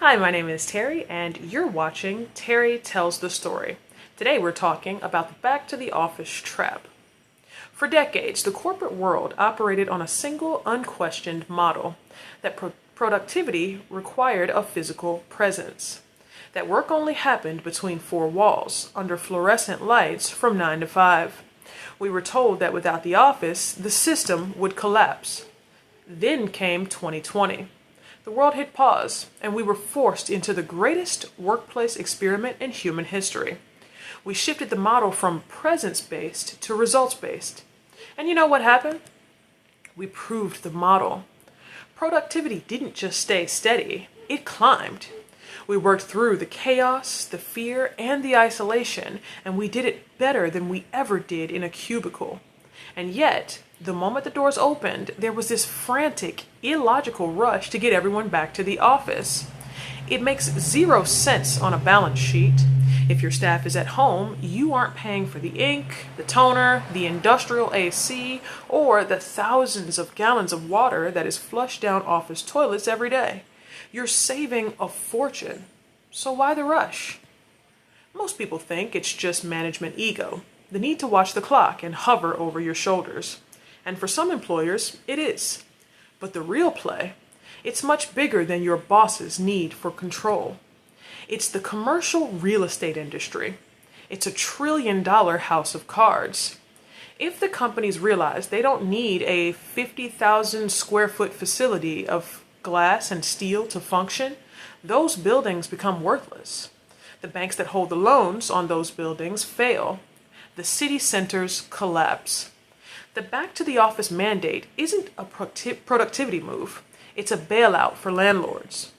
Hi, my name is Terry, and you're watching Terry Tells the Story. Today we're talking about the back to the office trap. For decades, the corporate world operated on a single, unquestioned model that productivity required a physical presence. That work only happened between four walls, under fluorescent lights from 9 to 5. We were told that without the office, the system would collapse. Then came 2020. The world hit pause, and we were forced into the greatest workplace experiment in human history. We shifted the model from presence-based to results-based. And you know what happened? We proved the model. Productivity didn't just stay steady, it climbed. We worked through the chaos, the fear, and the isolation, and we did it better than we ever did in a cubicle. And yet, the moment the doors opened, there was this frantic, illogical rush to get everyone back to the office. It makes zero sense on a balance sheet. If your staff is at home, you aren't paying for the ink, the toner, the industrial AC, or the thousands of gallons of water that is flushed down office toilets every day. You're saving a fortune. So why the rush? Most people think it's just management ego, the need to watch the clock and hover over your shoulders. And for some employers, it is. But the real play, it's much bigger than your boss's need for control. It's the commercial real estate industry. It's $1 trillion house of cards. If the companies realize they don't need a 50,000 square foot facility of glass and steel to function, those buildings become worthless. The banks that hold the loans on those buildings fail. The city centers collapse. The back to the office mandate isn't a productivity move. It's a bailout for landlords.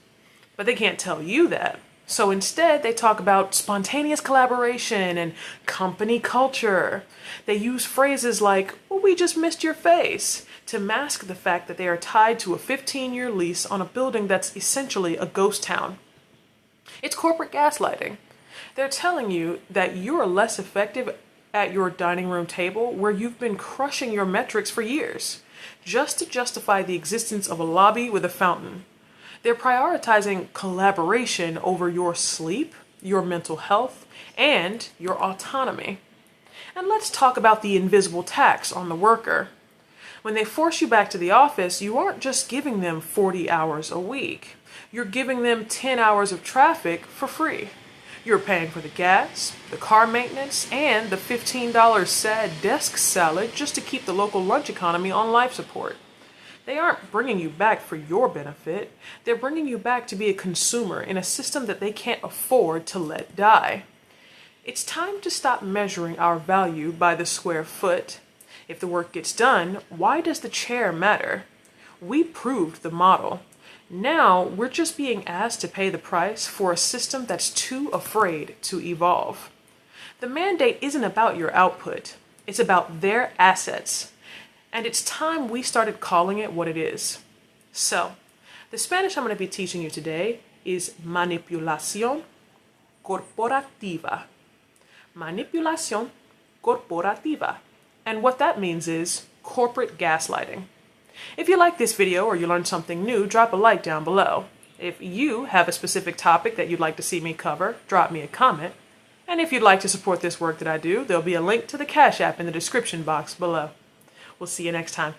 But they can't tell you that. So instead, they talk about spontaneous collaboration and company culture. They use phrases like, "Well, we just missed your face," to mask the fact that they are tied to a 15-year lease on a building that's essentially a ghost town. It's corporate gaslighting. They're telling you that you're less effective at your dining room table where you've been crushing your metrics for years, just to justify the existence of a lobby with a fountain. They're prioritizing collaboration over your sleep, your mental health, and your autonomy. And let's talk about the invisible tax on the worker. When they force you back to the office, you aren't just giving them 40 hours a week. You're giving them 10 hours of traffic for free. You're paying for the gas, the car maintenance, and the $15 sad desk salad just to keep the local lunch economy on life support. They aren't bringing you back for your benefit. They're bringing you back to be a consumer in a system that they can't afford to let die. It's time to stop measuring our value by the square foot. If the work gets done, why does the chair matter? We proved the model. Now we're just being asked to pay the price for a system that's too afraid to evolve. The mandate isn't about your output. It's about their assets. And it's time we started calling it what it is. So, the Spanish I'm going to be teaching you today is Manipulación corporativa. Manipulación corporativa. And what that means is corporate gaslighting. If you like this video or you learned something new, drop a like down below. If you have a specific topic that you'd like to see me cover, drop me a comment. And if you'd like to support this work that I do, there'll be a link to the Cash App in the description box below. We'll see you next time.